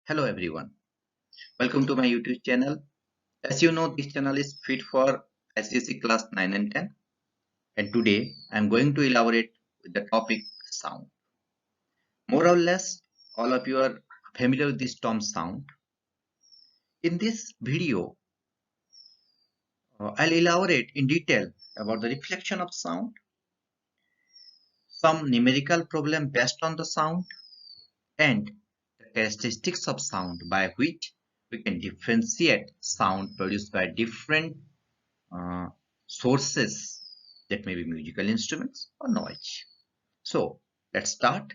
Hello everyone, welcome to my YouTube channel. As you know, this channel is fit for SEC class 9 and 10, and today I am going to elaborate with the topic sound. More or less, all of you are familiar with this term sound. In this video, I'll elaborate in detail about the reflection of sound, some numerical problem based on the sound, and the characteristics of sound by which we can differentiate sound produced by different uh, sources that may be musical instruments or noise. So let's start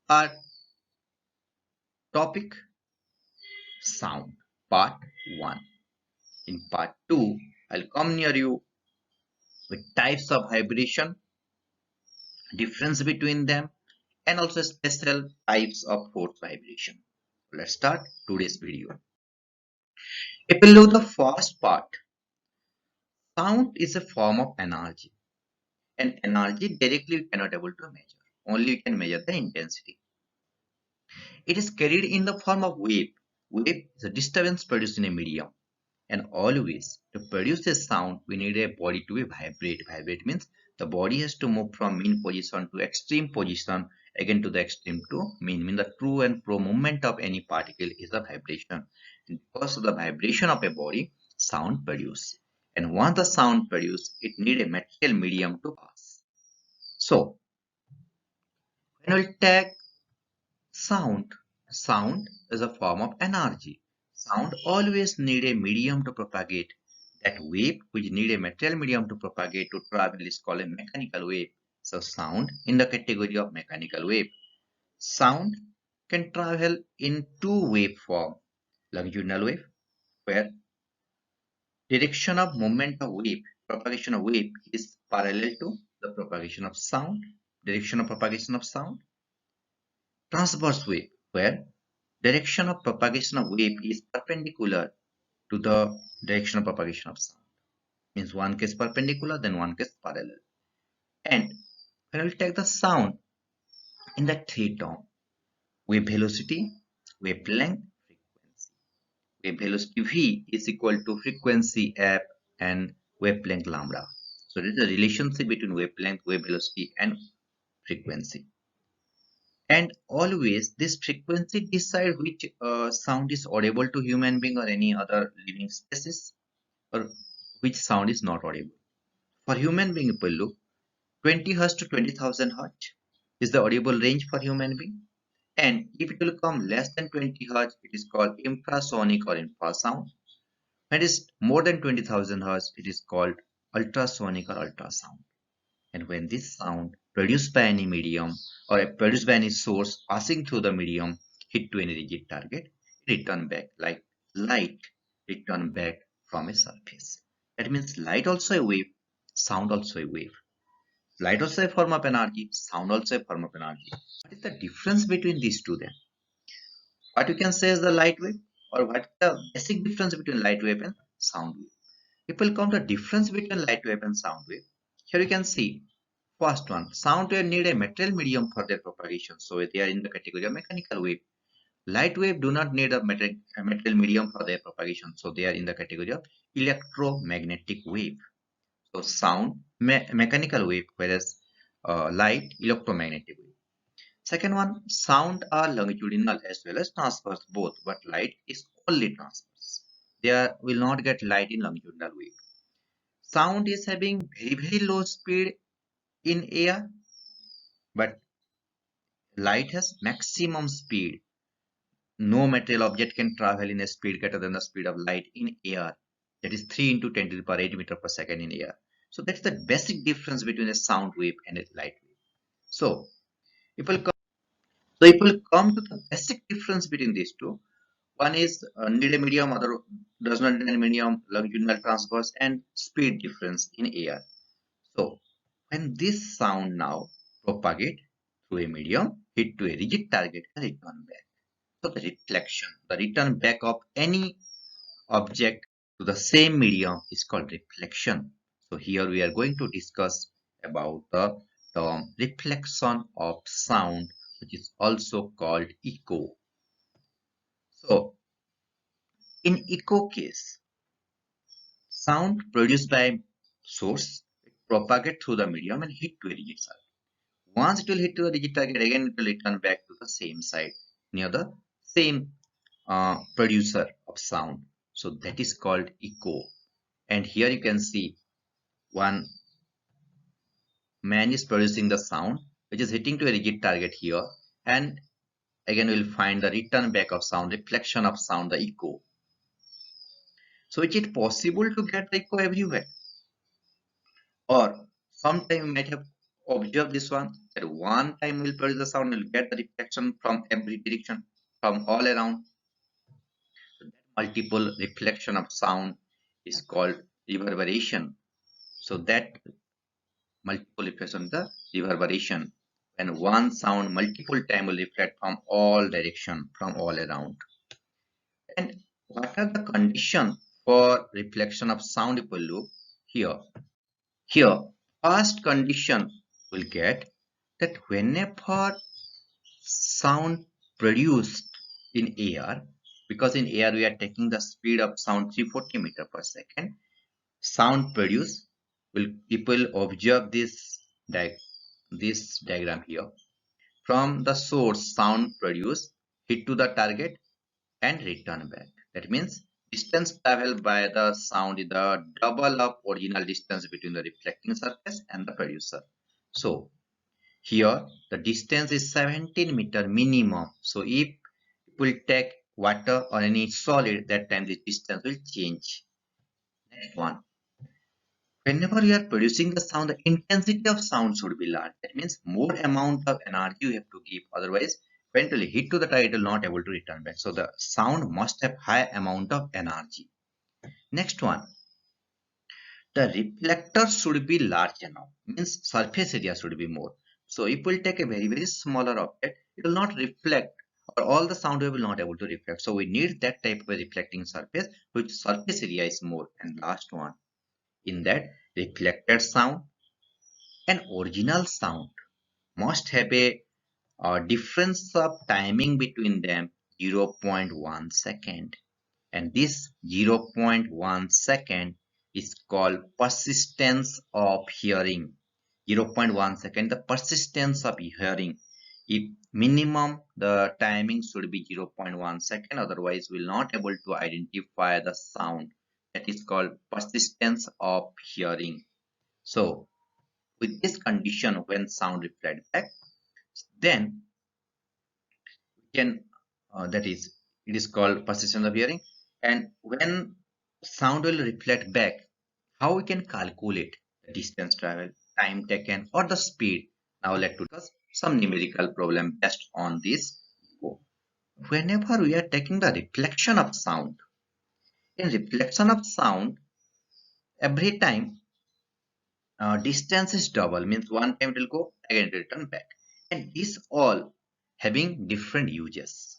our topic sound part 1. In part 2, I'll come near you with types of vibration, difference between them, and also special types of force vibration. Let's start today's video. If we look at the first part, sound is a form of energy, and energy directly we cannot able to measure. Only we can measure the intensity. It is carried in the form of wave. Wave is a disturbance produced in a medium. And always, to produce a sound, we need a body to be vibrate. Vibrate means the body has to move from mean position to extreme position, again to the extreme to mean. Mean the true and pro movement of any particle is the vibration. And because of the vibration of a body, sound produce. And once the sound produce, it need a material medium to pass. So, when we take sound. Sound is a form of energy. Sound always need a medium to propagate. That wave which need a material medium to propagate to travel is called a mechanical wave. So sound in the category of mechanical wave. Sound can travel in two wave form. Longitudinal wave where direction of movement of wave, propagation of wave is parallel to the propagation of sound. Direction of propagation of sound. Transverse wave where direction of propagation of wave is perpendicular to the direction of propagation of sound. Means one case perpendicular, then one case parallel. And when we take the sound in the three term, wave velocity, wavelength, frequency. Wave velocity v is equal to frequency f and wavelength lambda. So there is a relationship between wavelength, wave velocity and frequency. And always this frequency decide which sound is audible to human being or any other living species or which sound is not audible. For human being, if we look, 20 Hz to 20,000 Hz is the audible range for human being. And if it will come less than 20 Hz, it is called infrasonic or infrasound. When it is more than 20,000 Hz, it is called ultrasonic or ultrasound. And when this sound produced by any medium or produced by any source passing through the medium hit to any rigid target, return back like light return back from a surface. That means light also a wave, sound also a wave. Light also a form of energy, sound also a form of energy. What is the difference between these two then? What you can say is the light wave, or what is the basic difference between light wave and sound wave? If we come to the difference between light wave and sound wave, here you can see first one, sound wave need a material medium for their propagation, so they are in the category of mechanical wave. Light wave do not need a material medium for their propagation, so they are in the category of electromagnetic wave. So sound mechanical wave, whereas light electromagnetic wave. Second one, sound are longitudinal as well as transverse both, but light is only transverse. There will not get light in longitudinal wave. Sound is having very low speed in air, but light has maximum speed. No material object can travel in a speed greater than the speed of light in air. That is 3 into 10 to the power 8 meter per second in air. So that's the basic difference between a sound wave and a light wave. So if we'll come to the basic difference between these two, one is need a medium, other does not need a medium, longitudinal transverse, and speed difference in air. So when this sound now propagate through a medium, hit to a rigid target and return back. So the reflection, the return back of any object to the same medium is called reflection. So here we are going to discuss about the term reflection of sound, which is also called echo. So in echo case, sound produced by source propagate through the medium and hit to a rigid target. Once it will hit to the rigid target, again it will return back to the same side near the same producer of sound. So that is called echo. And here you can see one man is producing the sound which is hitting to a rigid target here, and again we'll find the return back of sound, reflection of sound, the echo. So is it possible to get the echo everywhere? Or sometime you might have observed this one, that one time we'll produce the sound, we'll get the reflection from every direction, from all around. So that multiple reflection of sound is called reverberation. So that multiple reflection, the reverberation, when one sound multiple time will reflect from all direction, from all around. And what are the conditions for reflection of sound if we look here? Here, first condition will get that whenever sound produced in air, because in air we are taking the speed of sound 340 meter per second, sound produced will people observe this diagram here. From the source, sound produced hit to the target and return back. That means distance traveled by the sound is the double of original distance between the reflecting surface and the producer. So here the distance is 17 meter minimum. So if it will take water or any solid, that time the distance will change. Next one. Whenever you are producing the sound, the intensity of sound should be large. That means more amount of energy you have to give. Otherwise, when it will hit to the target, it will not able to return back. So the sound must have high amount of energy. Next one, the reflector should be large enough. Means surface area should be more. So if we'll take a very smaller object, it will not reflect, or all the sound wave will not able to reflect. So we need that type of a reflecting surface, which surface area is more. And last one, in that reflected sound and original sound must have a difference of timing between them 0.1 second, and this 0.1 second is called persistence of hearing. 0.1 second, the persistence of hearing. If minimum the timing should be 0.1 second, otherwise we'll not able to identify the sound. That is called persistence of hearing. So with this condition, when sound reflect back, then we can that is, it is called persistence of hearing. And when sound will reflect back, how we can calculate the distance travel, time taken, or the speed? Now let's discuss some numerical problem based on this. Whenever we are taking the reflection of sound, in reflection of sound, every time distance is double, means one time it will go, again it will return back. And these all having different uses.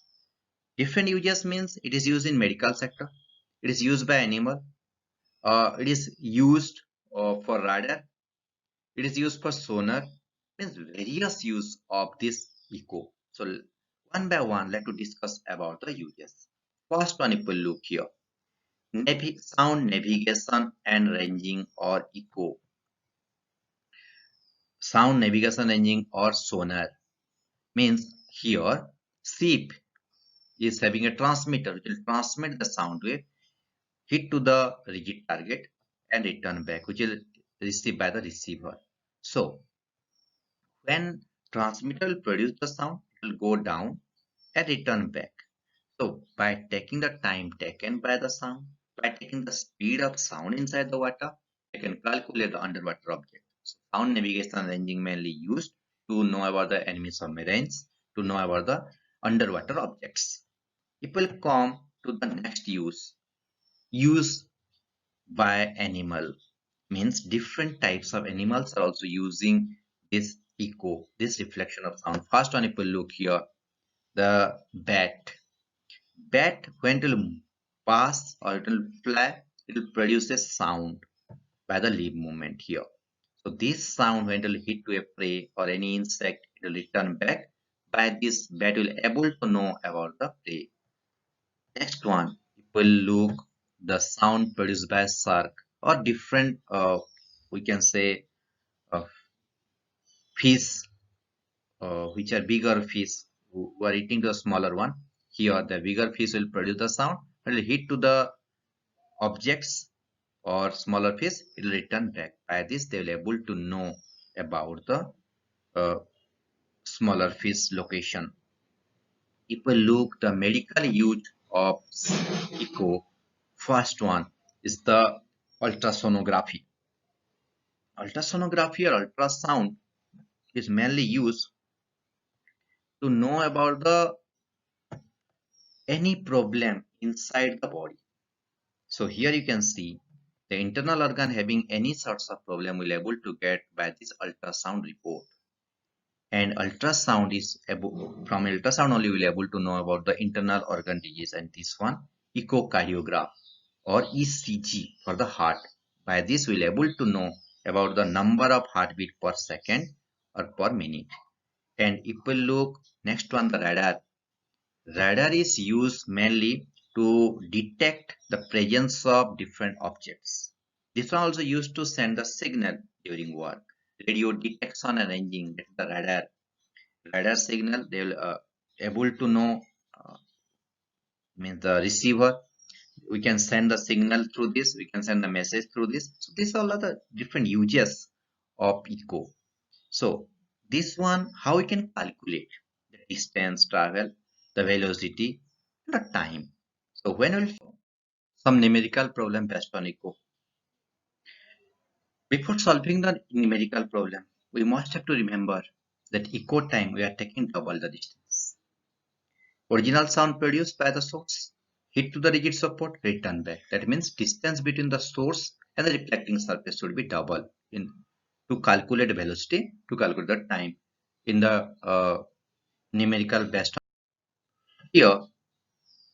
Different uses means it is used in medical sector, it is used by animal, it is used for radar, it is used for sonar, means various use of this echo. So one by one, let to discuss about the uses. First one, if we look here, sound navigation and ranging or echo. Sound navigation, ranging or sonar means here ship is having a transmitter which will transmit the sound wave, hit to the rigid target and return back, which will received by the receiver. So when transmitter will produce the sound, it will go down and return back. So by taking the time taken by the sound, by taking the speed of sound inside the water, I can calculate the underwater object. So sound navigation and ranging mainly used to know about the enemy submarines, to know about the underwater objects. It will come to the next use by animal, means different types of animals are also using this echo, this reflection of sound. First one, if we look here, the bat. Bat, when it will pass or it will fly, it will produce a sound by the leaf movement here. So this sound, when it will hit to a prey or any insect, it will return back. By this, bat will able to know about the prey. Next one, people look the sound produced by shark or different, we can say, uh, fish, which are bigger fish who are eating the smaller one. Here, the bigger fish will produce the sound and will hit to the objects or smaller fish. It will return back. By this, they will able to know about the uh, smaller fish location. If we look the medical use of echo, first one is the ultrasonography. Ultrasonography or ultrasound is mainly used to know about the any problem inside the body. So here you can see the internal organ having any sorts of problem will able to get by this ultrasound report. And ultrasound is from ultrasound only will able to know about the internal organ disease, and this one echocardiograph or ECG for the heart. By this we'll able to know about the number of heartbeat per second or per minute. And if we look next one, the radar. Radar is used mainly to detect the presence of different objects. This one also used to send the signal during work. Radio detection and ranging, that's the radar signal. They will able to know, means the receiver. We can send the signal through this. We can send the message through this. So these are all the different uses of echo. So this one, how we can calculate the distance travel, the velocity, and the time. So when we'll some numerical problem based on echo. Before solving the numerical problem, we must have to remember that echo time we are taking double the distance. Original sound produced by the source, hit to the rigid support, return back. That means distance between the source and the reflecting surface should be double in to calculate velocity, to calculate the time in the numerical based on. Here,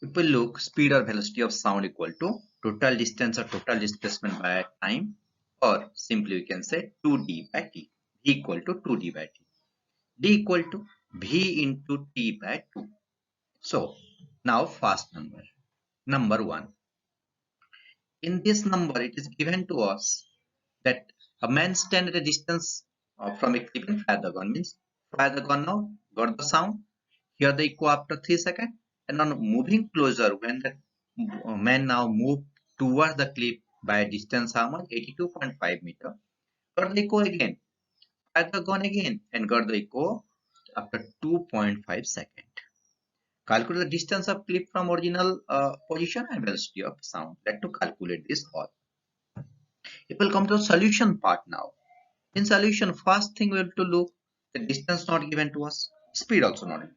if we look speed or velocity of sound equal to total distance or total displacement by time, or simply we can say 2d by t, v equal to 2d by t, d equal to v into t by 2. So now first number 1. In this number, it is given to us that a man stand at a distance from a clip and fire the gun. Means fire the gun now, got the sound, hear the echo after 3 seconds, and on moving closer, when the man now move towards the clip by a distance how much? 82.5 meter. Got the echo again, fire the gun again, and got the echo after 2.5 seconds. Calculate the distance of clip from original position and velocity of sound. Let to calculate this all. It will come to the solution part now. In solution, first thing we have to look the distance not given to us, speed also not given.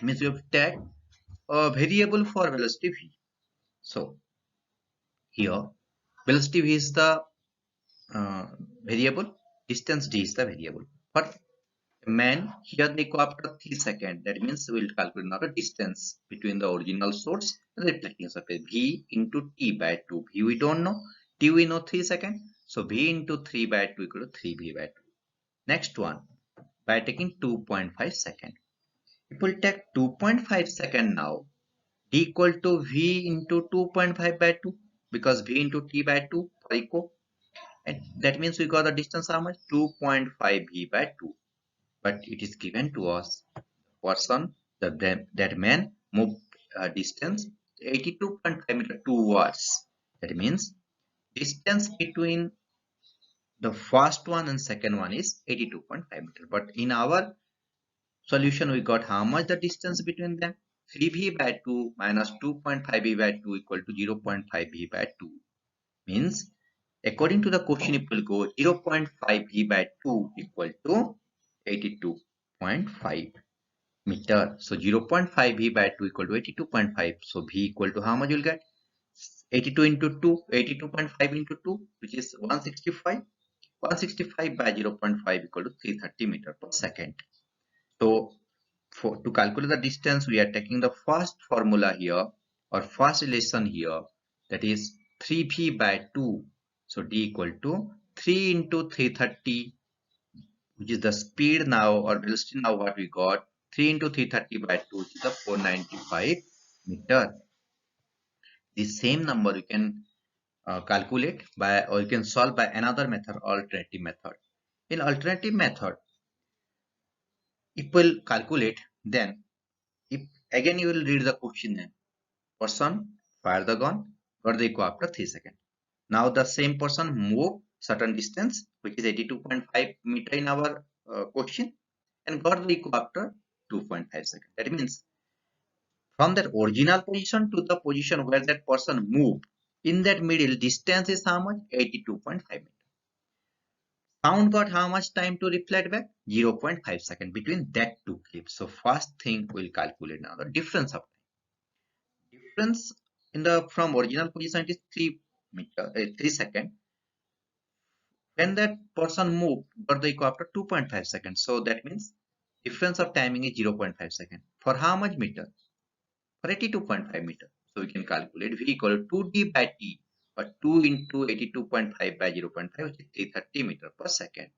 Means we have to take a variable for velocity v. So here velocity v is the variable, distance d is the variable. But man here they go after 3 seconds. That means we will calculate now the distance between the original source and the reflecting surface. V into t by 2. V we don't know. T we know 3 seconds. So V into 3 by 2 equal to 3V by 2. Next one, by taking 2.5 seconds. It will take 2.5 seconds now. D equal to V into 2.5 by 2 because V into T by 2 for echo. And that means we got the distance how much? 2.5 V by 2. But it is given to us person that man moved distance 82.5 meter towards. That means distance between the first one and second one is 82.5 meter. But in our solution we got how much the distance between them? 3v by 2 minus 2.5v by 2 equal to 0.5v by 2. Means according to the question it will go 0.5v by 2 equal to 82.5 meter. So 0.5 v by 2 equal to 82.5. So v equal to how much you'll get? 82 into 2, 82.5 into 2, which is 165. 165 by 0.5 equal to 330 meter per second. So to calculate the distance, we are taking the first formula here or first relation here, that is 3v by 2. So d equal to 3 into 330, which is the speed now or velocity now what we got. 3 into 330 by 2 is the 495 meter. The same number you can calculate by, or you can solve by another method, alternative method. In alternative method, if we'll calculate, then if again you will read the question, then person fire the gun, got the echo after 3 seconds. Now the same person move certain distance, which is 82.5 meter in our question, and got the echo after 2.5 seconds. That means from that original position to the position where that person moved, in that middle distance is how much? 82.5 meters. Sound got how much time to reflect back? 0.5 seconds between that two clips. So first thing we'll calculate now the difference of time. Difference in the from original position is 3 seconds. When that person moved, got the echo after 2.5 seconds. So that means difference of timing is 0.5 seconds. For how much meter? For 82.5 meter. So we can calculate V equal to 2D by T, or 2 into 82.5 by 0.5, which is 330 meter per second.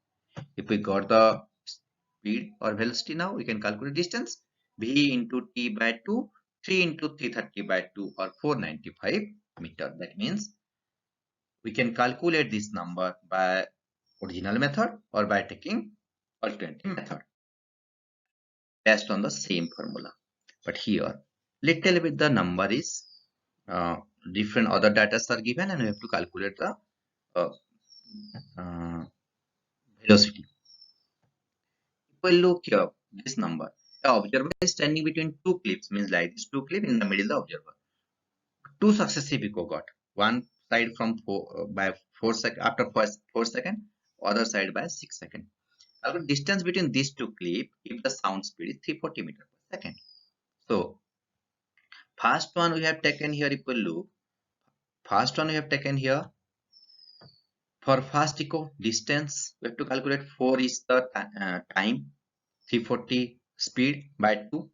If we got the speed or velocity now, we can calculate distance. V into T by 2, 3 into 330 by 2, or 495 meter. That means we can calculate this number by original method or by taking alternative method based on the same formula. But here, little bit the number is different, other data are given, and we have to calculate the uh, velocity. If we look here, this number, the observer is standing between two clips, means like this two clip, in the middle the observer. Two successive echo got, one side from by 4 seconds after 4 seconds, other side by 6 seconds. The distance between these two clips, if the sound speed is 340 meters per second. So first one we have taken here, if we look, first one we have taken here, for fast echo distance we have to calculate 4 is the time, 340 speed by 2,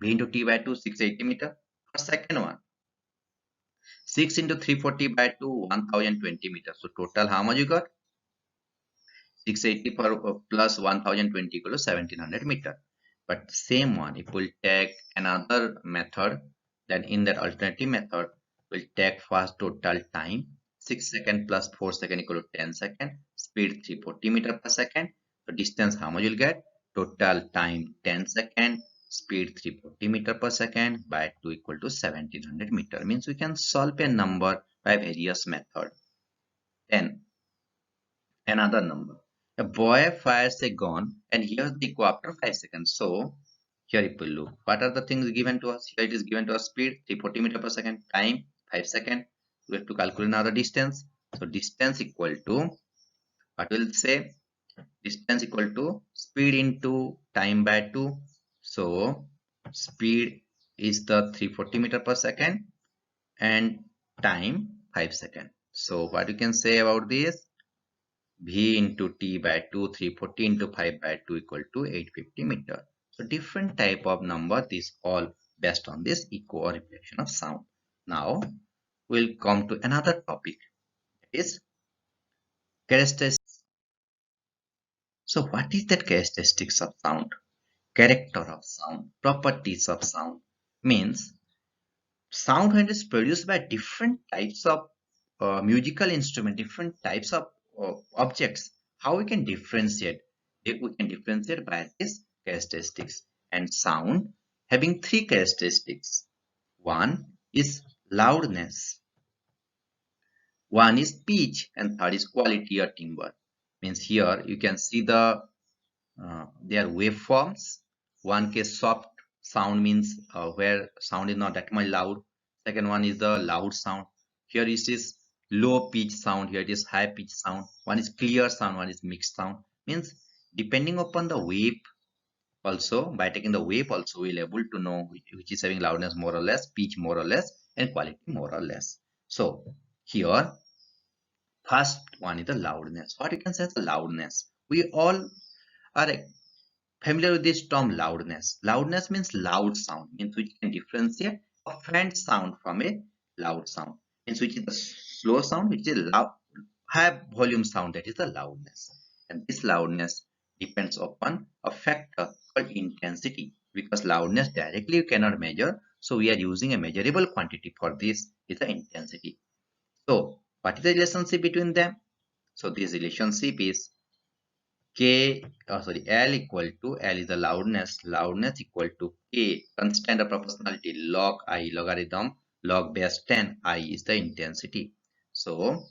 V into T by 2, 680 meter. For second one, 6 into 340 by 2, 1020 meters. So total how much you got? 680 per plus 1020 equal to 1700 meter. But same one, if we'll take another method, then in that alternative method, we'll take first total time, 6 second plus 4 second equal to 10 second, speed 340 meter per second. So distance how much you'll get? Total time 10 second, speed 340 meter per second by 2 equal to 1700 meter. Means we can solve a number by various method. Then another number. A boy fires a gun and hears the echo after 5 seconds. So here if we look, what are the things given to us? Here it is given to us speed 340 meter per second, time 5 seconds. We have to calculate another distance. So distance equal to, what will say? Distance equal to speed into time by 2. So speed is the 340 meter per second and time 5 seconds. So what you can say about this? V into T by 2, 340 into 5 by 2 equal to 850 meter. So different type of number, this all based on this echo or reflection of sound. Now we'll come to another topic, that is characteristics. So what is that characteristics of sound? Character of sound, properties of sound means sound when it is produced by different types of musical instrument, different types of objects. How we can differentiate? If we can differentiate by these characteristics. And sound having three characteristics. One is loudness, one is pitch, and third is quality or timbre. Means here you can see the their waveforms. One case soft sound means where sound is not that much loud. Second one is the loud sound. Here it is low pitch sound. Here it is high pitch sound. One is clear sound. One is mixed sound. Means depending upon the wave, also by taking the wave also we'll able to know which is having loudness more or less, pitch more or less, and quality more or less. So here first one is the loudness. What you can say is the loudness. We all are familiar with this term loudness. Loudness means loud sound, means we can differentiate a faint sound from a loud sound. Means which is the slow sound, which is loud, high volume sound, that is the loudness. And this loudness depends upon a factor called intensity, because loudness directly you cannot measure. So we are using a measurable quantity for this is the intensity. So what is the relationship between them? So this relationship is L equal to L is the loudness equal to K, constant of proportionality, log I, logarithm, log base 10, I is the intensity. So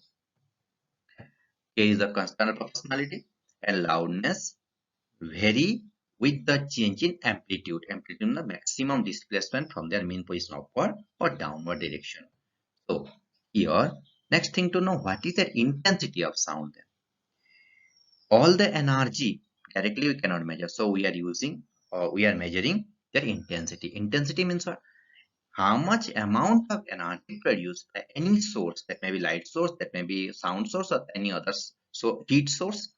K is the constant of proportionality and loudness vary with the change in amplitude. Amplitude is the maximum displacement from their mean position upward or downward direction. So here, next thing to know, what is the intensity of sound then? All the energy directly we cannot measure, so we are measuring their intensity. Intensity means what? How much amount of energy produced by any source, that may be light source, that may be sound source, or any other so heat source.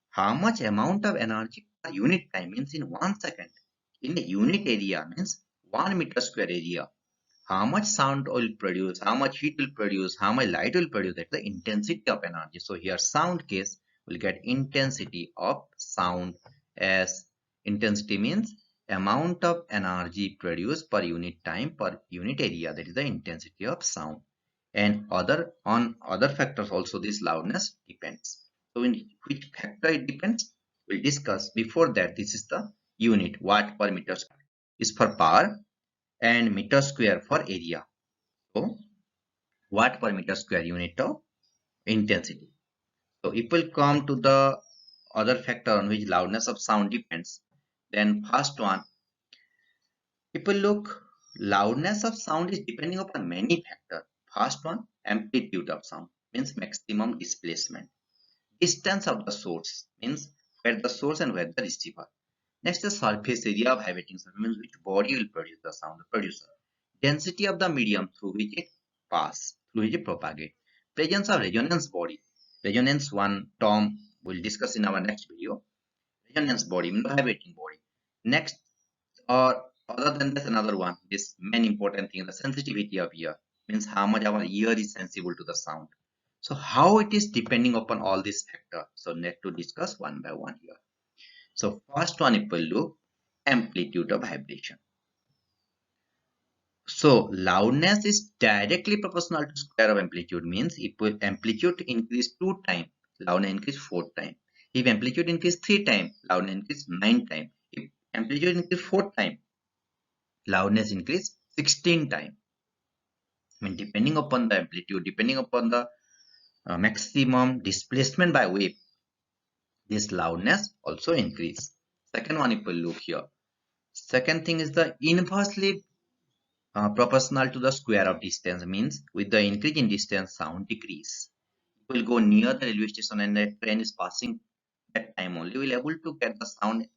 How much amount of energy per unit time means in 1 second in a unit area means 1 meter square area. How much sound will produce, how much heat will produce, how much light will produce, that's the intensity of energy. So here sound case will get intensity of sound as intensity means amount of energy produced per unit time per unit area, that is the intensity of sound. And on other factors also this loudness depends. So in which factor it depends, we'll discuss. Before that, this is the unit watt per meter square is for power and meter square for area. So watt per meter square unit of intensity. So if we'll come to the other factor on which loudness of sound depends, then first one, if we look, loudness of sound is depending upon many factors. First one, amplitude of sound means maximum displacement. Distance of the source means where the source and where the receiver. Next, the surface area of vibrating sound means which body will produce the sound, the producer. Density of the medium through which it passes, through which it propagates. Presence of resonance body. Resonance one term we'll discuss in our next video. Resonance body means vibrating body. Next, or other than this, another one, this main important thing, the sensitivity of ear means how much our ear is sensible to the sound. So how it is depending upon all these factors. So need to discuss one by one here. So first one, if we look, amplitude of vibration. So loudness is directly proportional to square of amplitude, means if amplitude increase 2 times, loudness increase 4 times. If amplitude increase 3 times, loudness increase 9 times. If amplitude increase 4 times, loudness increase 16 times. I mean, depending upon the amplitude, depending upon the maximum displacement by wave, this loudness also increase. Second one, if we look here, second thing is the inversely proportional to the square of distance, means with the increase in distance, sound decrease. We will go near the railway station and the train is passing, that time only we will able to get the sound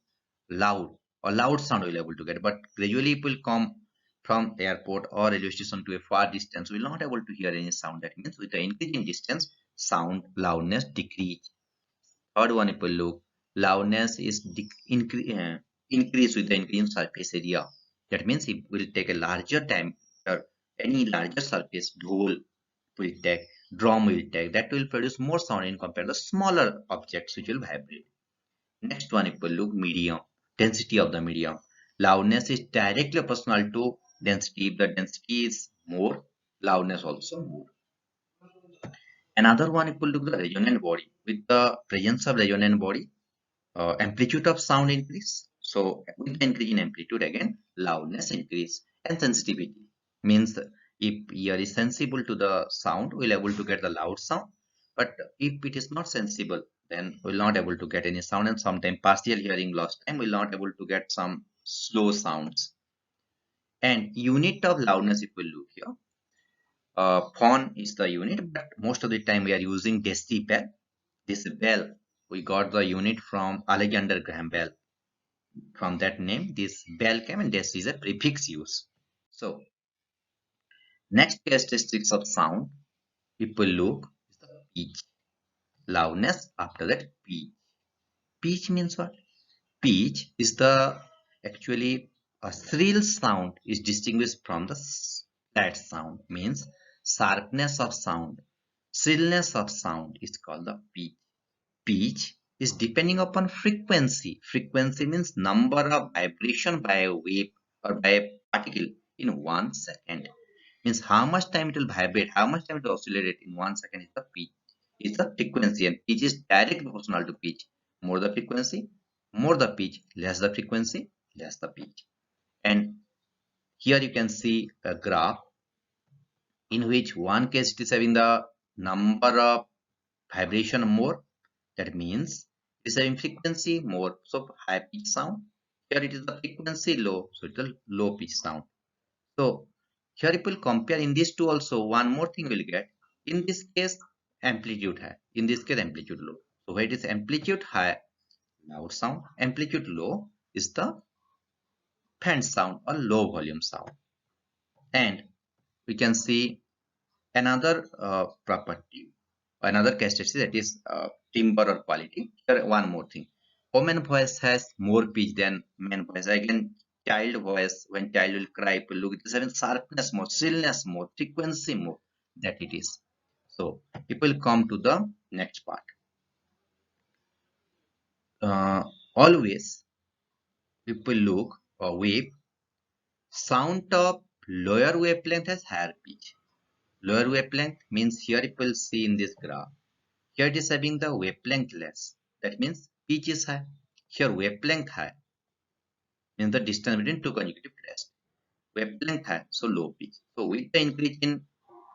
loud, or loud sound we will able to get, but gradually it will come from airport or railway station to a far distance, we will not able to hear any sound. That means with the increase in distance, sound loudness decrease. Third one, if we look, loudness is increase with the increase in surface area. That means it will take a larger time, or any larger surface, dhol will take, drum will take, that will produce more sound in compared to smaller objects which will vibrate. Next one, if we look, medium, density of the medium. Loudness is directly proportional to density. If the density is more, loudness also more. Another one, if we look the resonant body, with the presence of resonant body, amplitude of sound increase. So with the increase in amplitude, again loudness increase. And sensitivity means if ear is sensible to the sound, we'll able to get the loud sound. But if it is not sensible, then we'll not able to get any sound, and sometimes partial hearing loss time we'll not able to get some slow sounds. And unit of loudness, if we look here, phon is the unit, but most of the time we are using decibel. This bell, we got the unit from Alexander Graham Bell. From that name, this bell came, and this is a prefix use. So next characteristics of sound, if we look, is the pitch. Loudness, after that pitch. Pitch means what? Pitch is the actually a shrill sound is distinguished from the flat sound, means sharpness of sound, shrillness of sound is called the pitch. Pitch is depending upon frequency. Frequency means number of vibration by a wave or by a particle in 1 second. Means how much time it will vibrate, how much time it will oscillate in 1 second is the pitch, is the frequency, and pitch is directly proportional to pitch. More the frequency, more the pitch, less the frequency, less the pitch. And here you can see a graph in which one case it is having the number of vibration more, that means it is having frequency more, so high pitch sound. Here it is the frequency low, so it is low pitch sound. So here if we will compare in these two also, one more thing we'll get. In this case amplitude high, in this case amplitude low. So where it is amplitude high, loud sound, amplitude low is the faint sound or low volume sound. And we can see another property, another characteristic, that is timbre or quality. Here one more thing, woman voice has more pitch than man voice. Again, child voice, when child will cry, people look, it is having sharpness more, shrillness more, frequency more, that it is. So people come to the next part. Always people look or wave, sound of lower wavelength has higher pitch. Lower wavelength means here you will see in this graph. Here it is having the wavelength less. That means pitch is high. Here wavelength high means the distance between two consecutive crests. Wavelength high, so low pitch. So with the increase in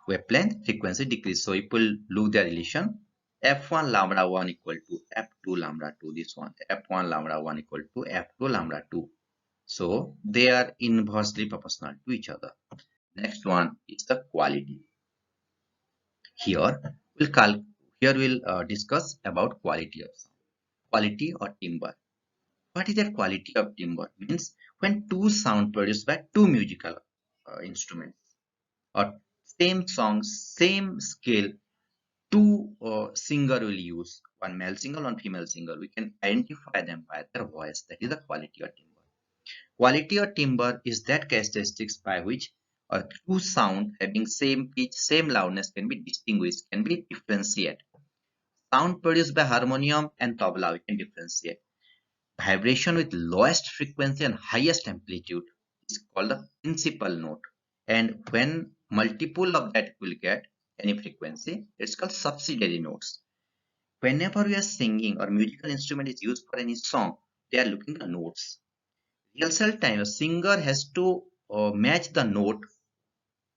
wavelength, frequency decrease. So if we look the relation, f1 lambda 1 equal to f2 lambda 2. This one, f1 lambda 1 equal to f2 lambda 2. So they are inversely proportional to each other. Next one is the quality. Here we'll discuss about quality of sound. Quality or timbre. What is that quality of timbre? Means when two sound produced by two musical instruments, or same song, same scale, two singer will use, one male singer, one female singer. We can identify them by their voice. That is the quality or timbre. Quality or timbre is that characteristics by which a two sound having same pitch, same loudness can be distinguished, can be differentiated. Sound produced by harmonium and tabla we can differentiate. Vibration with lowest frequency and highest amplitude is called the principal note, and when multiple of that will get any frequency, it's called subsidiary notes. Whenever we are singing or musical instrument is used for any song, they are looking at notes. Rehearsal time, a singer has to match the note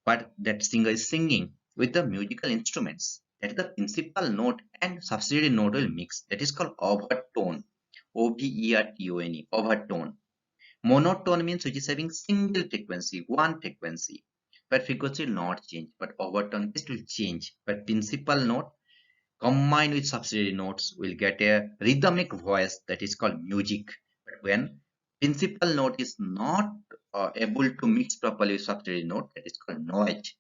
but that singer is singing with the musical instruments. That is the principal note and subsidiary note will mix. That is called overtone. O-V-E-R-T-O-N-E, overtone. Monotone means which is having single frequency, one frequency. But frequency will not change, but overtone it will change. But principal note combined with subsidiary notes will get a rhythmic voice, that is called music. But when principal note is not able to mix properly with subsidiary note, that is called noise.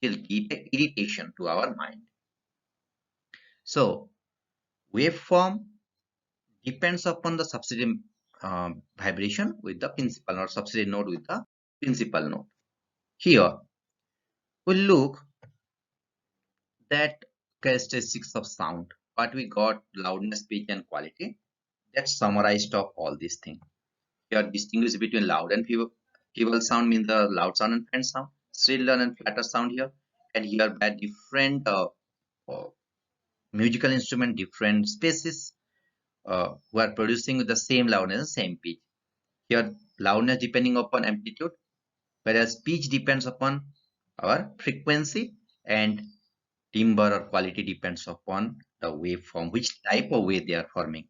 It will give a irritation to our mind. So waveform depends upon the subsidiary vibration with the principal note, subsidiary note with the principal note. Here we'll look that characteristics of sound, what we got, loudness, pitch and quality. That's summarized of all these things. Here distinguish between loud and feeble sound means the loud sound and faint sound, shriller and flatter sound here, and here by different musical instrument, different species who are producing with the same loudness and same pitch. Here loudness depending upon amplitude, whereas pitch depends upon our frequency, and timbre or quality depends upon the waveform, which type of wave they are forming.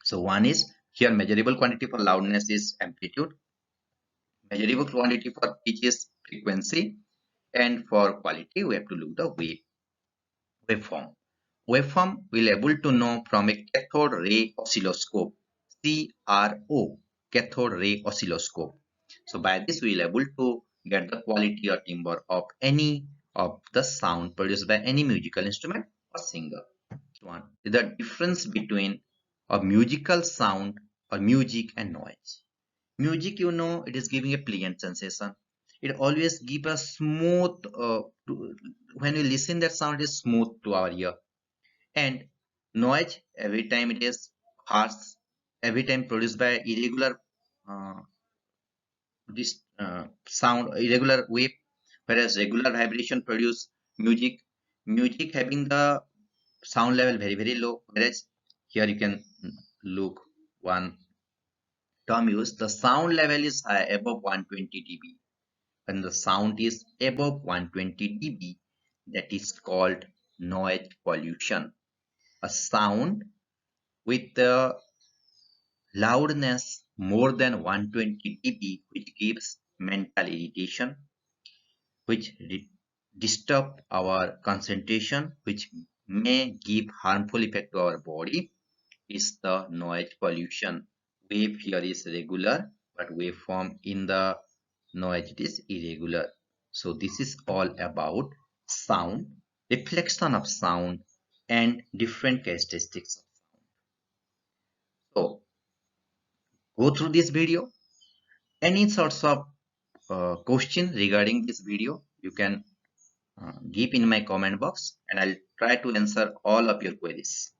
So one is here measurable quantity for loudness is amplitude, measurable quantity for pitch is frequency, and for quality we have to look the waveform. Waveform we'll able to know from a cathode ray oscilloscope, CRO, cathode ray oscilloscope. So by this we will able to get the quality or timbre of any of the sound produced by any musical instrument or singer. One is the difference between a musical sound or music and noise. Music, you know, it is giving a pleasant sensation. It always gives a smooth, when we listen that sound, it is smooth to our ear. And noise, every time it is harsh, every time produced by irregular this sound irregular wave, whereas regular vibration produce music having the sound level very low, whereas here you can look one term used, the sound level is high above 120 dB. When the sound is above 120 dB, that is called noise pollution. A sound with the loudness more than 120 dB, which gives mental irritation, which disturb our concentration, which may give harmful effect to our body, is the noise pollution. Wave here is regular, but waveform in the noise it is irregular. So this is all about sound, reflection of sound, and different characteristics of sound. So go through this video. Any sorts of question regarding this video, you can give in my comment box, and I'll try to answer all of your queries.